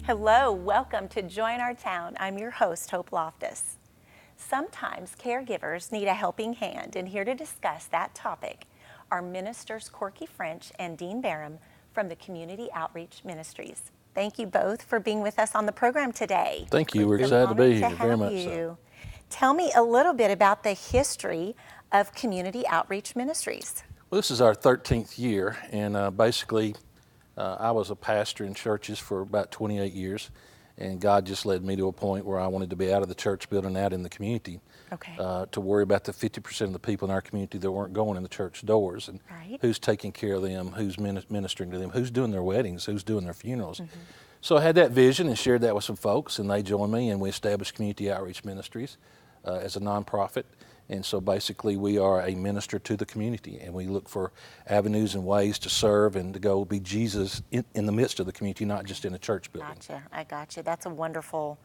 Hello, welcome to Join Our Town. I'm your host, Hope Loftus. Sometimes caregivers need a helping hand, and here to discuss that topic are ministers Corky French and Dean Barham from the Community Outreach Ministries. Thank you both for being with us on the program today. Thank you. We're excited to be here, very much so. Tell me a little bit about the history of Community Outreach Ministries. Well, this is our 13th year, and basically I was a pastor in churches for about 28 years, and God just led me to a point where I wanted to be out of the church building, out in the community, to worry about the 50% of the people in our community that weren't going in the church doors, and who's taking care of them, who's ministering to them, who's doing their weddings, who's doing their funerals. So I had that vision and shared that with some folks, and they joined me, and we established Community Outreach Ministries as a nonprofit. And so basically we are a minister to the community, and we look for avenues and ways to serve and to go be Jesus in the midst of the community, not just in a church building. Gotcha, I gotcha. That's a wonderful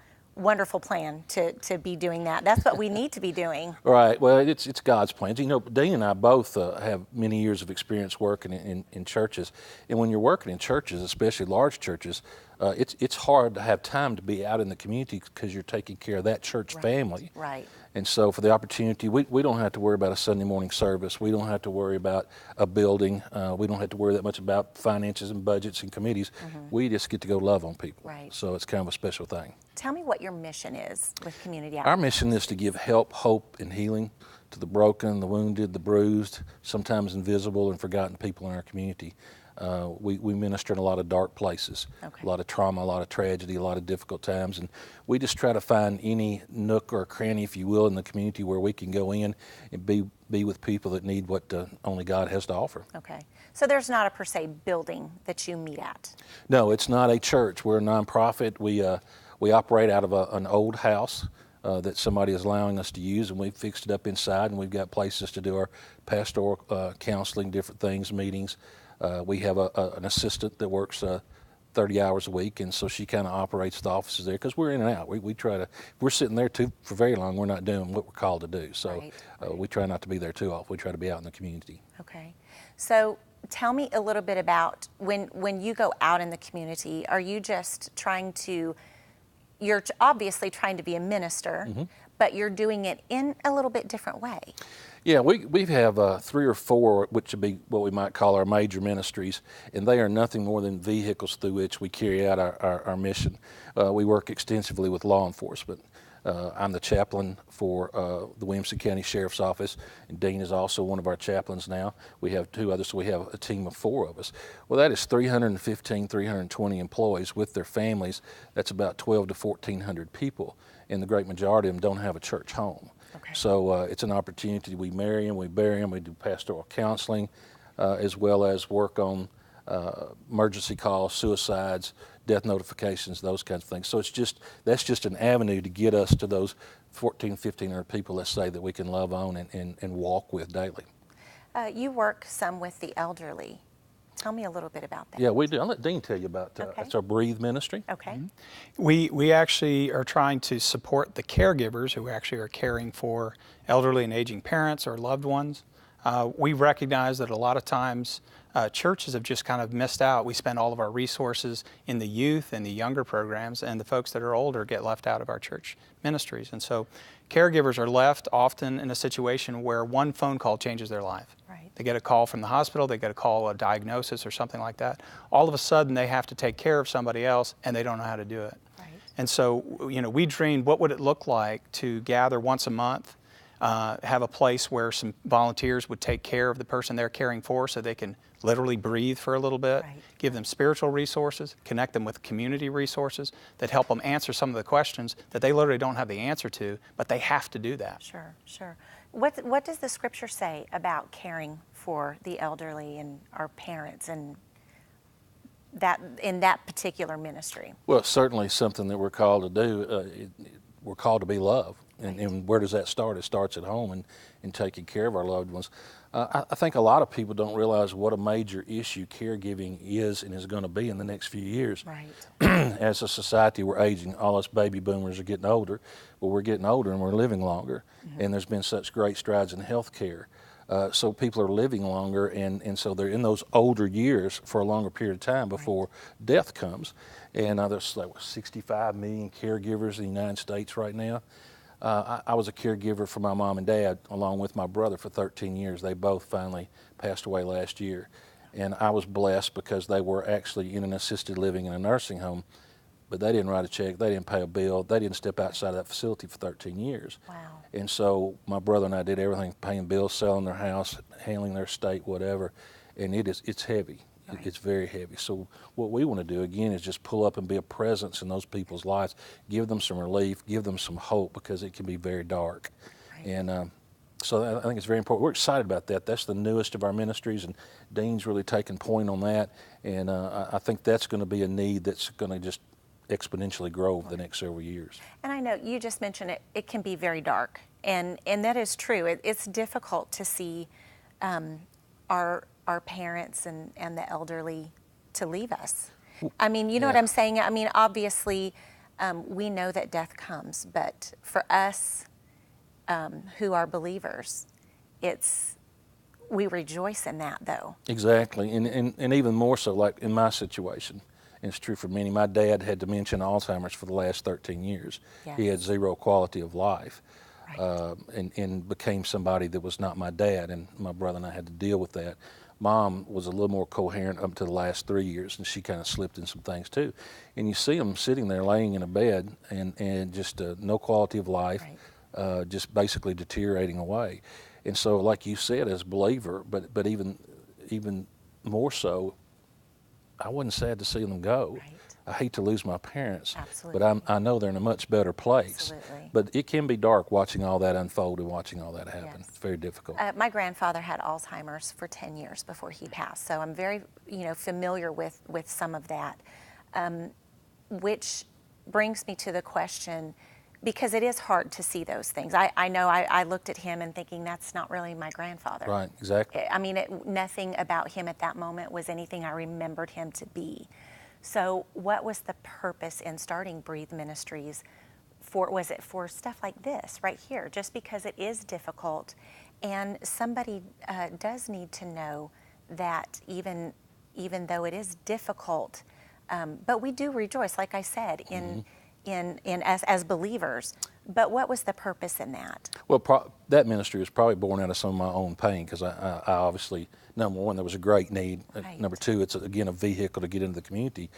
plan to be doing that. That's what we need to be doing. Right, well, it's God's plans. You know, Dean and I both have many years of experience working in churches, and when you're working in churches, especially large churches, it's hard to have time to be out in the community because you're taking care of that church family. Right. And so for the opportunity, we don't have to worry about a Sunday morning service. We don't have to worry about a building. We don't have to worry that much about finances and budgets and committees. We just get to go love on people. Right. So it's kind of a special thing. Tell me what your mission is with Community Outreach. Our mission is to give help, hope, and healing to the broken, the wounded, the bruised, sometimes invisible and forgotten people in our community. We minister in a lot of dark places, a lot of trauma, a lot of tragedy, a lot of difficult times, and we just try to find any nook or cranny, if you will, in the community where we can go in and be with people that need what only God has to offer. Okay, so there's not a per se building that you meet at? No, it's not a church. We're a nonprofit. We operate out of an old house that somebody is allowing us to use, and we've fixed it up inside, and we've got places to do our pastoral counseling, different things, meetings. We have an assistant that works 30 hours a week, and so she kind of operates the offices there because we're in and out. We try to, if we're sitting there for very long, we're not doing what we're called to do. So we try not to be there too often. We try to be out in the community. Okay. So tell me a little bit about when you go out in the community, are you just you're obviously trying to be a minister, but you're doing it in a little bit different way. Yeah, we have 3 or 4, which would be what we might call our major ministries, and they are nothing more than vehicles through which we carry out our mission. We work extensively with law enforcement. I'm the chaplain for the Williamson County Sheriff's Office, and Dean is also one of our chaplains now. We have 2 others, so we have a team of 4 of us. Well, that is 315, 320 employees with their families. That's about 12 to 1,400 people, and the great majority of them don't have a church home. So it's an opportunity. We marry them, we bury them, we do pastoral counseling, as well as work on emergency calls, suicides, death notifications, those kinds of things. So that's just an avenue to get us to those 1,500 people, let's say, that we can love on and walk with daily. You work some with the elderly. Tell me a little bit about that. Yeah, we do. I'll let Dean tell you about it's our Breathe ministry. Okay. We actually are trying to support the caregivers who actually are caring for elderly and aging parents or loved ones. We recognize that a lot of times churches have just kind of missed out. We spend all of our resources in the youth and the younger programs, and the folks that are older get left out of our church ministries. And so caregivers are left often in a situation where one phone call changes their life. They get a call from the hospital, they get a call, a diagnosis or something like that. All of a sudden they have to take care of somebody else and they don't know how to do it. And so, we dreamed, what would it look like to gather once a month, have a place where some volunteers would take care of the person they're caring for so they can literally breathe for a little bit, give them spiritual resources, connect them with community resources that help them answer some of the questions that they literally don't have the answer to, but they have to do that. Sure. What does the scripture say about caring for the elderly and our parents and that in that particular ministry? Well, it's certainly something that we're called to do. We're called to be love. And where does that start? It starts at home and taking care of our loved ones. I think a lot of people don't realize what a major issue caregiving is and is going to be in the next few years. As a society, we're aging. All us baby boomers are getting older, but we're getting older and we're living longer. And there's been such great strides in health care. So people are living longer, and so they're in those older years for a longer period of time before death comes. And there's like 65 million caregivers in the United States right now. I was a caregiver for my mom and dad along with my brother for 13 years. They both finally passed away last year. And I was blessed because they were actually in an assisted living in a nursing home, but they didn't write a check, they didn't pay a bill, they didn't step outside of that facility for 13 years. Wow. And so my brother and I did everything, paying bills, selling their house, handling their estate, whatever, and it's heavy. Right. It's very heavy. So what we want to do, again, is just pull up and be a presence in those people's lives, give them some relief, give them some hope, because it can be very dark. Right. And so I think it's very important. We're excited about that. That's the newest of our ministries, and Dean's really taken point on that. And I think that's going to be a need that's going to just exponentially grow over the next several years. And I know you just mentioned it can be very dark, and that is true. It's difficult to see our parents and the elderly to leave us. I mean, you know what I'm saying? I mean, obviously, we know that death comes, but for us who are believers, we rejoice in that, though. Exactly, and even more so, like in my situation, and it's true for many. My dad had dementia and Alzheimer's for the last 13 years. Yes. He had zero quality of life, Right. and became somebody that was not my dad, and my brother and I had to deal with that. Mom was a little more coherent up to the last 3 years, and she kind of slipped in some things too. And you see them sitting there laying in a bed, and just no quality of life, Right. just basically deteriorating away. And so, like you said, as a believer, but even more so, I wasn't sad to see them go. Right. I hate to lose my parents, Absolutely. but I know they're in a much better place. Absolutely. But it can be dark watching all that unfold and watching all that happen. Yes. It's very difficult. My grandfather had Alzheimer's for 10 years before he passed, so I'm very, familiar with some of that, which brings me to the question, because it is hard to see those things. I know I looked at him and thinking, that's not really my grandfather. Right, exactly. I mean, nothing about him at that moment was anything I remembered him to be. So what was the purpose in starting Breathe Ministries? Was it for stuff like this right here? Just because it is difficult, and somebody does need to know that even though it is difficult, but we do rejoice, like I said, in as believers. But what was the purpose in that? Well, that ministry was probably born out of some of my own pain, because I obviously, number one, there was a great need. Right. Number two, it's, again, a vehicle to get into the community,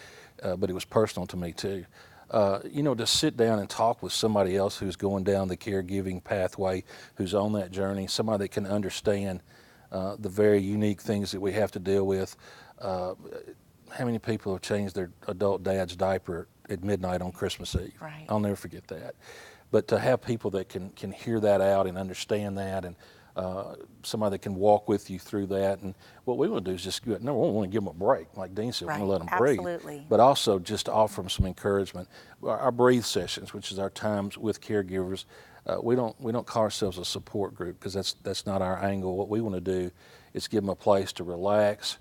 but it was personal to me too. To sit down and talk with somebody else who's going down the caregiving pathway, who's on that journey, somebody that can understand the very unique things that we have to deal with. How many people have changed their adult dad's diaper at midnight on Christmas Eve? Right. I'll never forget that. But to have people that can hear that out and understand that, and somebody that can walk with you through that. And what we want to do is just, number one, we want to give them a break. Like Dean said, we want to let them breathe. Absolutely. But also just offer them some encouragement. Our Breathe sessions, which is our times with caregivers, we don't call ourselves a support group, because that's not our angle. What we want to do is give them a place to relax,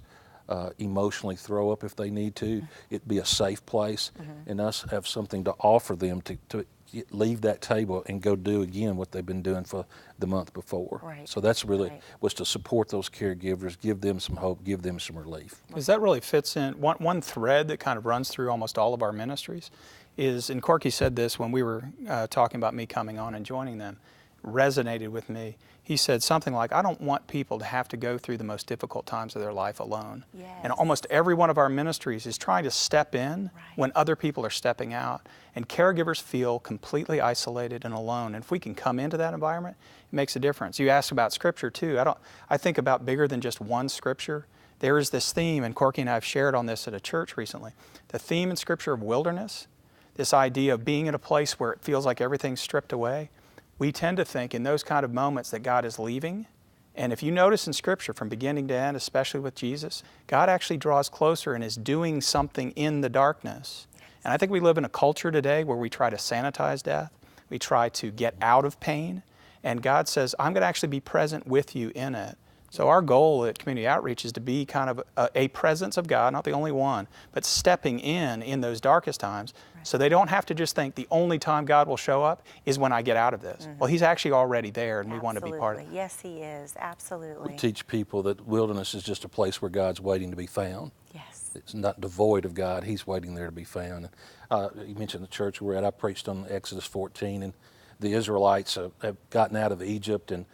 emotionally throw up if they need to. It be a safe place, and us have something to offer them to leave that table and go do again what they've been doing for the month before. Right. So that's really Right. was to support those caregivers, give them some hope, give them some relief. Because that really fits in. One thread that kind of runs through almost all of our ministries is, and Corky said this when we were talking about me coming on and joining them, resonated with me. He said something like, I don't want people to have to go through the most difficult times of their life alone. Yes. And almost every one of our ministries is trying to step in Right. when other people are stepping out. And caregivers feel completely isolated and alone. And if we can come into that environment, it makes a difference. You asked about Scripture too. I think about bigger than just one Scripture. There is this theme, and Corky and I have shared on this at a church recently, the theme in Scripture of wilderness, this idea of being in a place where it feels like everything's stripped away. We tend to think in those kind of moments that God is leaving. And if you notice in Scripture from beginning to end, especially with Jesus, God actually draws closer and is doing something in the darkness. And I think we live in a culture today where we try to sanitize death. We try to get out of pain. And God says, I'm going to actually be present with you in it. So our goal at Community Outreach is to be kind of a presence of God, not the only one, but stepping in those darkest times, so they don't have to just think the only time God will show up is when I get out of this. Well, He's actually already there, and we want to be part of it. Yes, He is. Absolutely. We teach people that wilderness is just a place where God's waiting to be found. Yes. It's not devoid of God. He's waiting there to be found. You mentioned the church we're at. I preached on Exodus 14, and the Israelites have gotten out of Egypt, and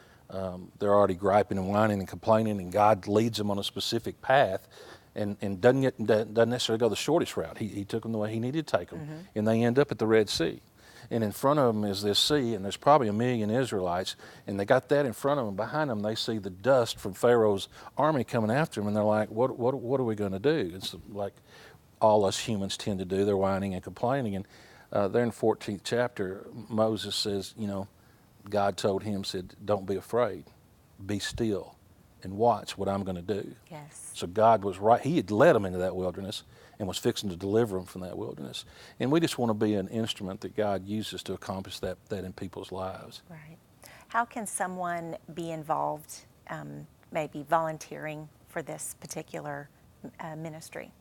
they're already griping and whining and complaining, and God leads them on a specific path, and doesn't necessarily go the shortest route. He took them the way He needed to take them, and they end up at the Red Sea. And in front of them is this sea, and there's probably 1 million Israelites, and they got that in front of them. Behind them, they see the dust from Pharaoh's army coming after them, and they're like, what are we going to do? It's like all us humans tend to do. They're whining and complaining. And there in the 14th chapter, Moses says, God told him, said, don't be afraid, be still, and watch what I'm going to do. Yes. So God was right. He had led them into that wilderness and was fixing to deliver them from that wilderness. And we just want to be an instrument that God uses to accomplish that in people's lives. Right. How can someone be involved, maybe volunteering for this particular ministry?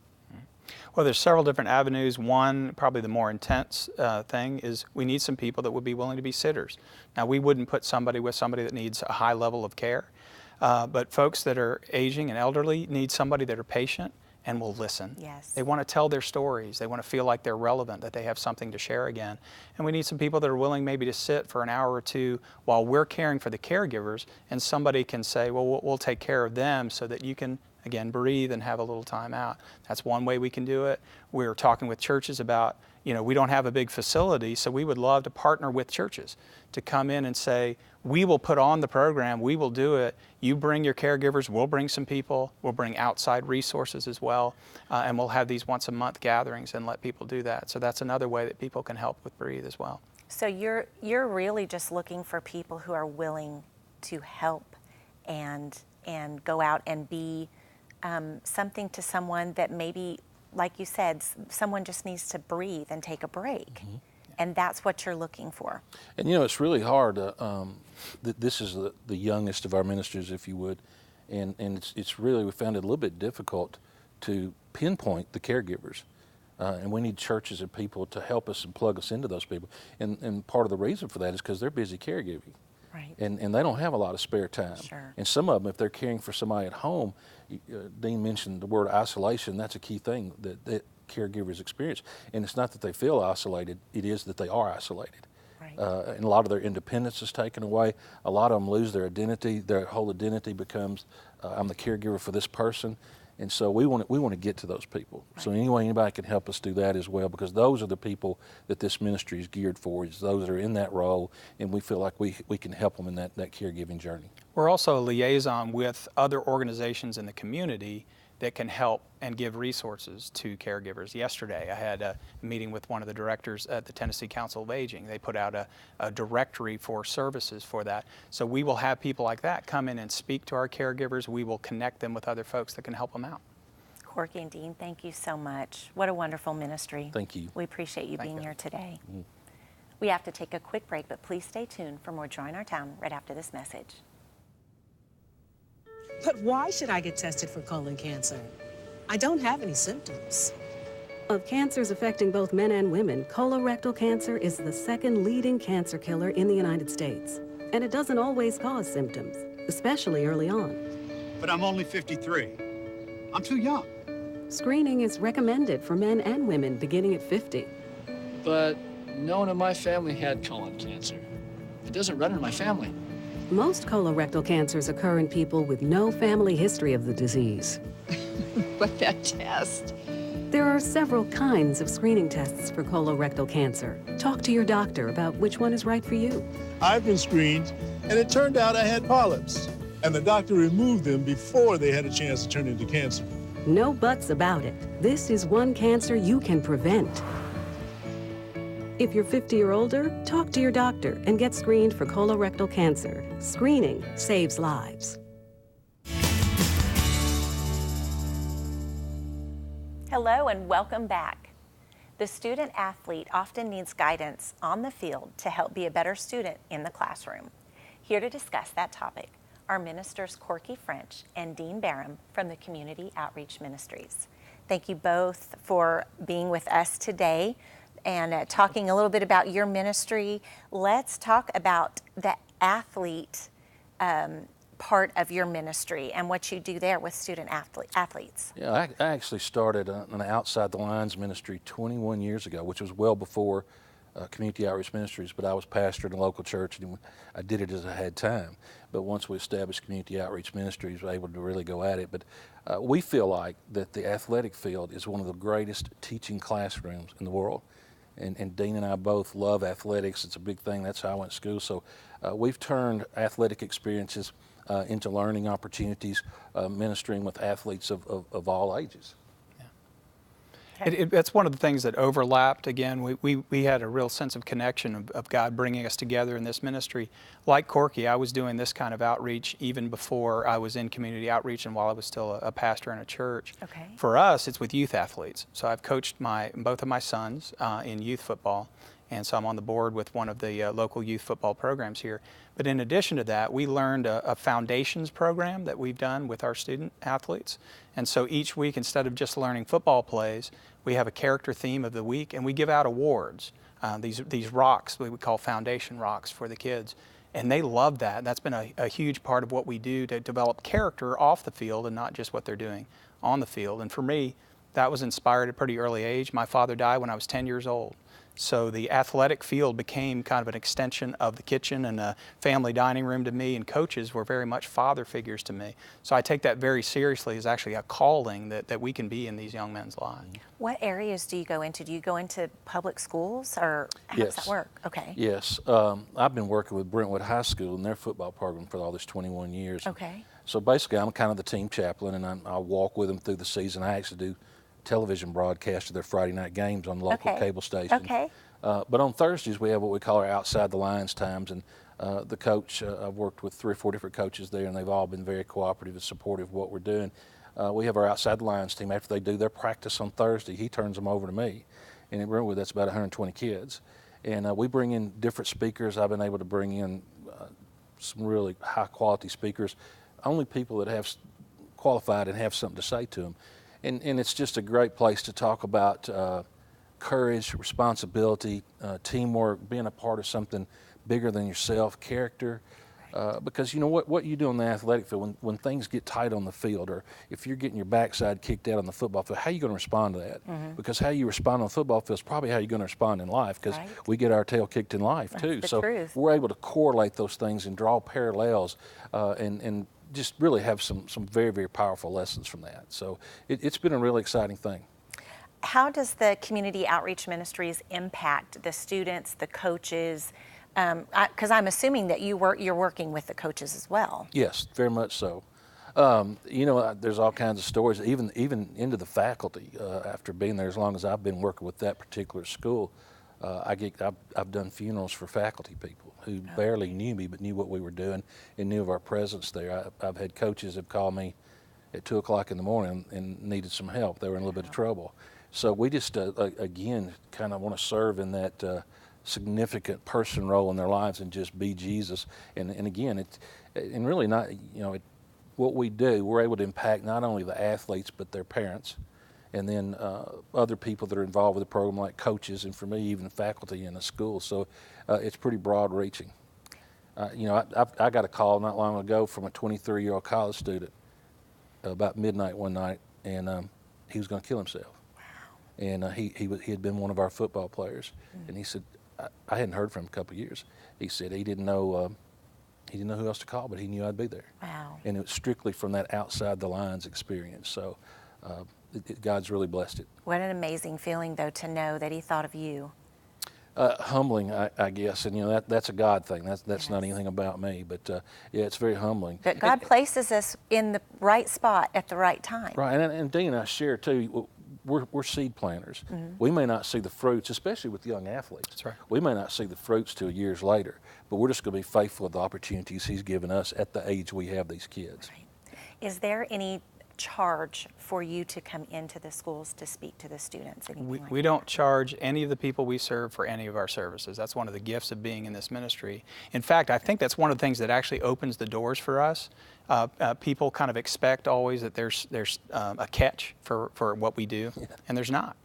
Well, there's several different avenues. One, probably the more intense thing, is we need some people that would be willing to be sitters. Now, we wouldn't put somebody with somebody that needs a high level of care, but folks that are aging and elderly need somebody that are patient and will listen. Yes. They want to tell their stories. They want to feel like they're relevant, that they have something to share again. And we need some people that are willing maybe to sit for an hour or two while we're caring for the caregivers, and somebody can say, well, we'll take care of them so that you can, again, breathe and have a little time out. That's one way we can do it. We're talking with churches about, we don't have a big facility, so we would love to partner with churches to come in and say, we will put on the program, we will do it. You bring your caregivers, we'll bring some people, we'll bring outside resources as well, and we'll have these once a month gatherings and let people do that. So that's another way that people can help with Breathe as well. So you're really just looking for people who are willing to help and go out and be something to someone that maybe, like you said, someone just needs to breathe and take a break. And that's what you're looking for. And it's really hard. This is the youngest of our ministers, if you would, and it's really, we found it a little bit difficult to pinpoint the caregivers. And we need churches and people to help us and plug us into those people. And part of the reason for that is because they're busy caregiving. Right. And they don't have a lot of spare time. Sure. And some of them, if they're caring for somebody at home, Dean mentioned the word isolation. That's a key thing that caregivers experience. And it's not that they feel isolated, it is that they are isolated. Right. And a lot of their independence is taken away. A lot of them lose their identity. Their whole identity becomes, I'm the caregiver for this person. And so we want to get to those people. Right. So anybody can help us do that as well, because those are the people that this ministry is geared for, is those that are in that role, and we feel like we can help them in that caregiving journey. We're also a liaison with other organizations in the community that can help and give resources to caregivers. Yesterday, I had a meeting with one of the directors at the Tennessee Council of Aging. They put out a directory for services for that. So we will have people like that come in and speak to our caregivers. We will connect them with other folks that can help them out. Corky and Dean, thank you so much. What a wonderful ministry. Thank you. We appreciate you being here today. Mm-hmm. We have to take a quick break, but please stay tuned for more Join Our Town right after this message. But why should I get tested for colon cancer? I don't have any symptoms. Of cancers affecting both men and women, colorectal cancer is the second leading cancer killer in the United States. And it doesn't always cause symptoms, especially early on. But I'm only 53. I'm too young. Screening is recommended for men and women beginning at 50. But no one in my family had colon cancer. It doesn't run in my family. Most colorectal cancers occur in people with no family history of the disease. But that test. There are several kinds of screening tests for colorectal cancer. Talk to your doctor about which one is right for you. I've been screened, and it turned out I had polyps, and the doctor removed them before they had a chance to turn into cancer. No buts about it. This is one cancer you can prevent. If you're 50 or older, talk to your doctor and get screened for colorectal cancer. Screening saves lives. Hello and welcome back. The student athlete often needs guidance on the field to help be a better student in the classroom. Here to discuss that topic are ministers Corky French and Dean Barham from the Community Outreach Ministries. Thank you both for being with us today and talking a little bit about your ministry. Let's talk about the athlete part of your ministry and what you do there with student athletes. Yeah, I actually started an Outside the Lines ministry 21 years ago, which was well before Community Outreach Ministries, but I was pastor in a local church and I did it as I had time. But once we established Community Outreach Ministries, we were able to really go at it. But we feel like that the athletic field is one of the greatest teaching classrooms in the world. And Dean and I both love athletics. It's a big thing. That's how I went to school. So we've turned athletic experiences into learning opportunities, ministering with athletes of all ages. That's one of the things that overlapped. Again, we had a real sense of connection of God bringing us together in this ministry. Like Corky, I was doing this kind of outreach even before I was in community outreach and while I was still a pastor in a church. Okay. For us, it's with youth athletes. So I've coached both of my sons in youth football, and so I'm on the board with one of the local youth football programs here. But in addition to that, we learned a foundations program that we've done with our student athletes. And so each week, instead of just learning football plays, we have a character theme of the week, and we give out awards. These rocks, we would call foundation rocks for the kids. And they love that. That's been a huge part of what we do to develop character off the field and not just what they're doing on the field. And for me, that was inspired at a pretty early age. My father died when I was 10 years old. So the athletic field became kind of an extension of the kitchen and a family dining room to me, and coaches were very much father figures to me. So I take that very seriously as actually a calling that we can be in these young men's lives. What areas do you go into? Do you go into public schools, or how does that work? Okay. Yes. I've been working with Brentwood High School and their football program for all this 21 years. Okay. So basically, I'm kind of the team chaplain, and I walk with them through the season. I actually do television broadcast of their Friday night games on the local cable station. Okay. But on Thursdays, we have what we call our Outside the Lines times, and the coach, I've worked with 3 or 4 different coaches there, and they've all been very cooperative and supportive of what we're doing. We have our Outside the Lines team. After they do their practice on Thursday, he turns them over to me, and in Brentwood, that's about 120 kids. And we bring in different speakers. I've been able to bring in some really high-quality speakers, only people that have qualified and have something to say to them. And it's just a great place to talk about courage, responsibility, teamwork, being a part of something bigger than yourself, character. Because you know what you do on the athletic field, when things get tight on the field, or if you're getting your backside kicked out on the football field, how are you going to respond to that? Mm-hmm. Because how you respond on the football field is probably how you're going to respond in life, because we get our tail kicked in life too. So we're able to correlate those things and draw parallels and just really have some very, very powerful lessons from that. So it's been a really exciting thing. How does the Community Outreach Ministries impact the students, the coaches? Because I'm assuming that you're working with the coaches as well. Yes, very much so. You know, there's all kinds of stories, even into the faculty. After being there as long as I've been working with that particular school, I've done funerals for faculty people who barely knew me but knew what we were doing and knew of our presence there. I've had coaches that called me at 2 o'clock in the morning and needed some help. They were in a little bit of trouble. So we just, again, kind of want to serve in that significant person role in their lives and just be Jesus. And again, and really not, what we do, we're able to impact not only the athletes but their parents, and then other people that are involved with the program, like coaches, and for me, even faculty in the school. So it's pretty broad reaching. I got a call not long ago from a 23-year-old college student about midnight one night, and he was going to kill himself. Wow. And he had been one of our football players, and he said, I hadn't heard from him a couple of years. He said he didn't know who else to call, but he knew I'd be there. Wow. And it was strictly from that outside the lines experience. So God's really blessed it. What an amazing feeling, though, to know that he thought of you. Humbling, I guess, and that's a God thing. That's not anything about me, but yeah, it's very humbling. But God places us in the right spot at the right time. Right, and Dean and I share too. We're seed planters. Mm-hmm. We may not see the fruits, especially with young athletes. That's right. We may not see the fruits till years later, but we're just going to be faithful of the opportunities He's given us at the age we have these kids. Right. Is there any charge for you to come into the schools to speak to the students? We don't charge any of the people we serve for any of our services. That's one of the gifts of being in this ministry. In fact, I think that's one of the things that actually opens the doors for us. People kind of expect always that there's a catch for what we do, and there's not.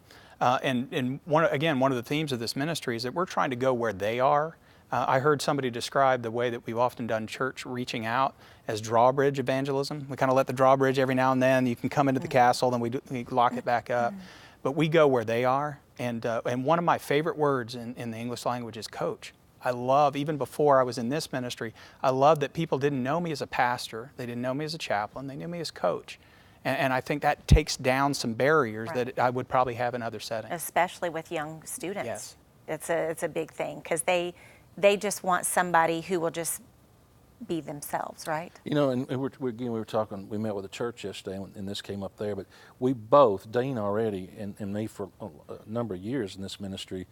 And one of the themes of this ministry is that we're trying to go where they are. I heard somebody describe the way that we've often done church reaching out as drawbridge evangelism. We kind of let the drawbridge every now and then. You can come into the castle, then we lock it back up. But we go where they are. And one of my favorite words in the English language is coach. I love, even before I was in this ministry, I love that people didn't know me as a pastor. They didn't know me as a chaplain. They knew me as coach. And I think that takes down some barriers that I would probably have in other settings. Especially with young students. Yes. It's a big thing because they just want somebody who will just be themselves, right? You know, and we were talking, we met with a church yesterday, and this came up there, but we both, Dean already, and me for a number of years in this ministry,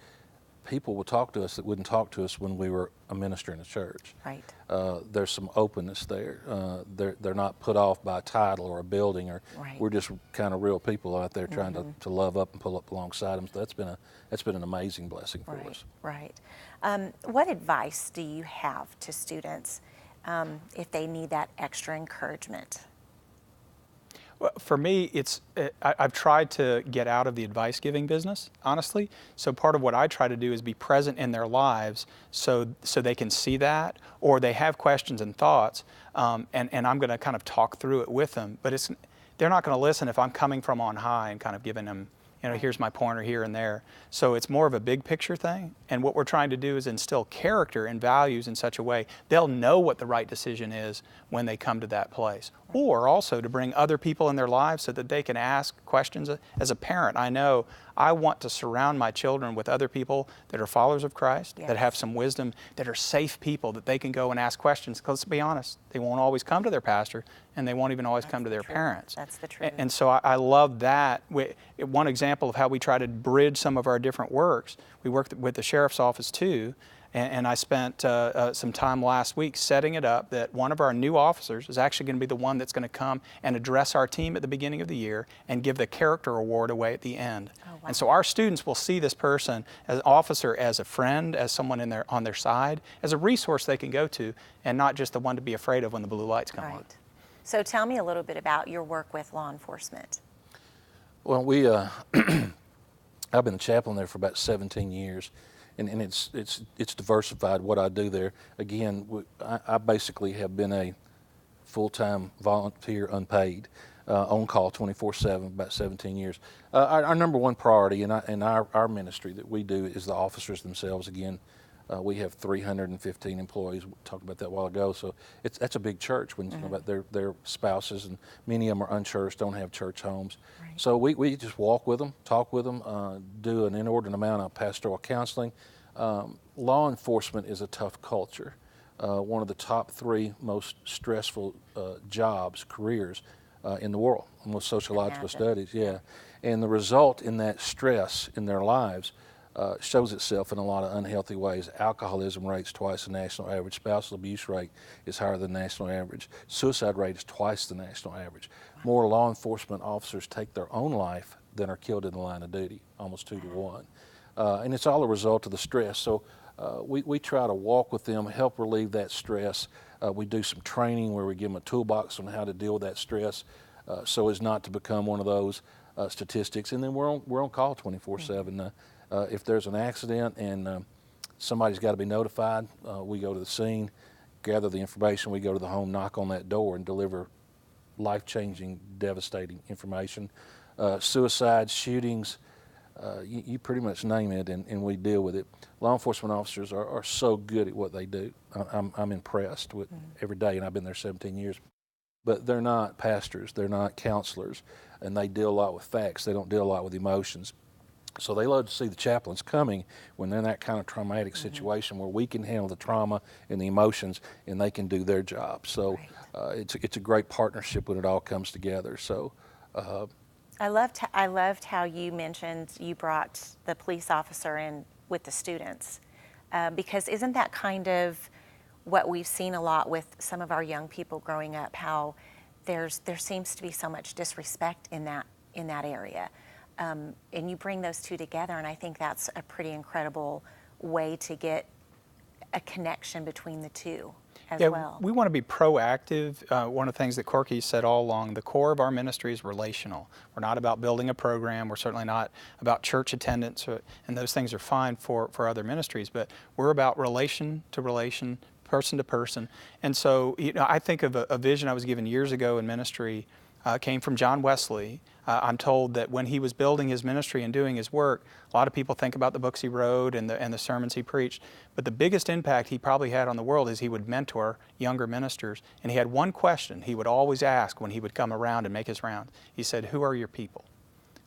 people will talk to us that wouldn't talk to us when we were a minister in a church. Right. There's some openness there. They're not put off by a title or a building, or we're just kind of real people out there trying to love up and pull up alongside them. So that's been an amazing blessing for us. Right. What advice do you have to students if they need that extra encouragement? Well, for me, I've tried to get out of the advice giving business, honestly. So part of what I try to do is be present in their lives so they can see that, or they have questions and thoughts, and I'm going to kind of talk through it with them. But they're not going to listen if I'm coming from on high and kind of giving them, here's my pointer here and there. So it's more of a big picture thing. And what we're trying to do is instill character and values in such a way they'll know what the right decision is when they come to that place. Or also to bring other people in their lives so that they can ask questions. As a parent, I know I want to surround my children with other people that are followers of Christ, that have some wisdom, that are safe people that they can go and ask questions. Because let's be honest, they won't always come to their pastor, and they won't even always come to their parents. That's the truth. And so I love that. One example of how we try to bridge some of our different works, we worked with the sheriff's office too, and I spent some time last week setting it up that one of our new officers is actually going to be the one that's going to come and address our team at the beginning of the year and give the character award away at the end. Oh, wow. And so our students will see this person as an officer, as a friend, as someone on their side, as a resource they can go to, and not just the one to be afraid of when the blue lights come on. So tell me a little bit about your work with law enforcement. Well, I've been a chaplain there for about 17 years. And it's diversified what I do there. Again, I basically have been a full-time volunteer, unpaid, on call 24/7, about 17 years. Our number one priority in our ministry that we do is the officers themselves. Again, we have 315 employees. We talked about that a while ago. So that's a big church when you think about their spouses, and many of them are unchurched, don't have church homes. Right. So we just walk with them, talk with them, do an inordinate amount of pastoral counseling. Law enforcement is a tough culture. One of the top 3 most stressful careers in the world, with sociological studies. Yeah. And the result in that stress in their lives shows itself in a lot of unhealthy ways. Alcoholism rate's twice the national average. Spousal abuse rate is higher than the national average. Suicide rate is twice the national average. Wow. More law enforcement officers take their own life than are killed in the line of duty, almost 2 to 1. And it's all a result of the stress. So we try to walk with them, help relieve that stress. We do some training where we give them a toolbox on how to deal with that stress so as not to become one of those statistics. And then we're on call 24/7. If there's an accident and somebody's got to be notified, we go to the scene, gather the information, we go to the home, knock on that door, and deliver life-changing, devastating information. Suicides, shootings, you pretty much name it, and we deal with it. Law enforcement officers are so good at what they do. I'm impressed with every day, and I've been there 17 years. But they're not pastors, they're not counselors, and they deal a lot with facts. They don't deal a lot with emotions. So they love to see the chaplains coming when they're in that kind of traumatic situation where we can handle the trauma and the emotions, and they can do their job. So it's a great partnership when it all comes together. So. I loved how you mentioned you brought the police officer in with the students, because isn't that kind of what we've seen a lot with some of our young people growing up, how there seems to be so much disrespect in that area. And you bring those two together, and I think that's a pretty incredible way to get a connection between the two as well. We want to be proactive. One of the things that Corky said all along, the core of our ministry is relational. We're not about building a program. We're certainly not about church attendance, and those things are fine for other ministries, but we're about relation to relation, person to person. And so, I think of a vision I was given years ago in ministry, came from John Wesley. I'm told that when he was building his ministry and doing his work, a lot of people think about the books he wrote and the sermons he preached, but the biggest impact he probably had on the world is he would mentor younger ministers, and he had one question he would always ask when he would come around and make his rounds. He said, "Who are your people?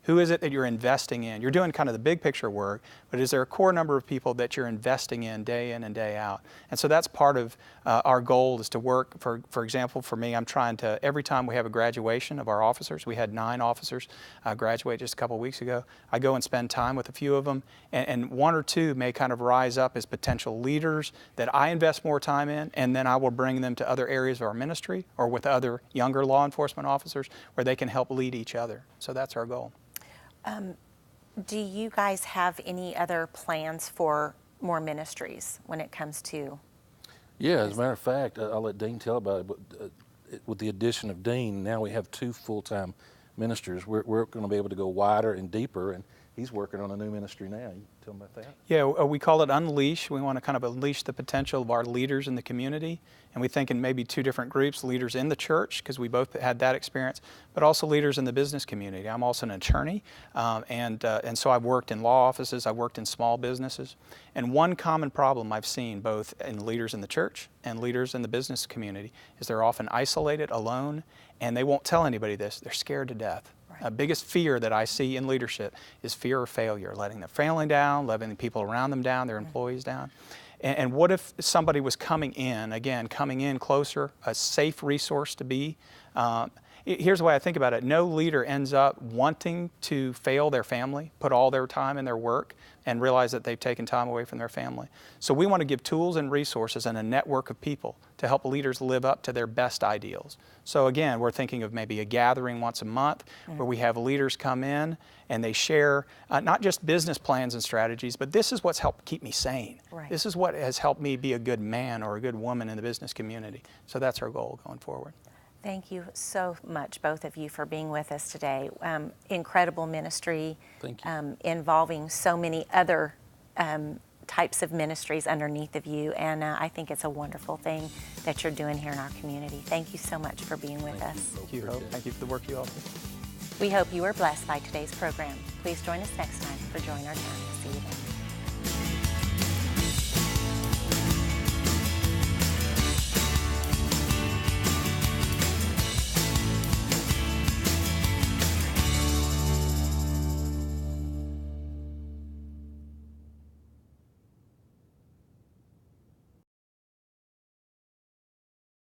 Who is it that you're investing in? You're doing kind of the big picture work, but is there a core number of people that you're investing in and day out?" And so that's part of our goal, is to work, for example, for me, I'm trying to, every time we have a graduation of our officers, we had 9 officers graduate just a couple weeks ago, I go and spend time with a few of them, and 1 or 2 may kind of rise up as potential leaders that I invest more time in, and then I will bring them to other areas of our ministry or with other younger law enforcement officers where they can help lead each other. So that's our goal. Do you guys have any other plans for more ministries when it comes to? Yeah, as a matter of fact, I'll let Dean tell about it, but with the addition of Dean, now we have 2 full-time ministers. We're going to be able to go wider and deeper, and he's working on a new ministry now. You tell him about that? Yeah, we call it Unleash. We want to kind of unleash the potential of our leaders in the community, and we think in maybe 2 different groups: leaders in the church, because we both had that experience, but also leaders in the business community. I'm also an attorney, and so I've worked in law offices, I've worked in small businesses, and one common problem I've seen both in leaders in the church and leaders in the business community is they're often isolated, alone, and they won't tell anybody this. They're scared to death. The biggest fear that I see in leadership is fear of failure, letting their family down, letting the people around them down, their employees down. And what if somebody was coming in closer, a safe resource to be? Here's the way I think about it. No leader ends up wanting to fail their family, put all their time in their work, and realize that they've taken time away from their family. So we want to give tools and resources and a network of people to help leaders live up to their best ideals. So again, we're thinking of maybe a gathering once a month where we have leaders come in and they share not just business plans and strategies, but this is what's helped keep me sane. Right. This is what has helped me be a good man or a good woman in the business community. So that's our goal going forward. Thank you so much, both of you, for being with us today. Incredible ministry. Thank you. Involving so many other types of ministries underneath of you, and I think it's a wonderful thing that you're doing here in our community. Thank you so much for being with us. Thank you, Hope. Thank you for the work you all do. We hope you are blessed by today's program. Please join us next time for Join Our Town. See you then.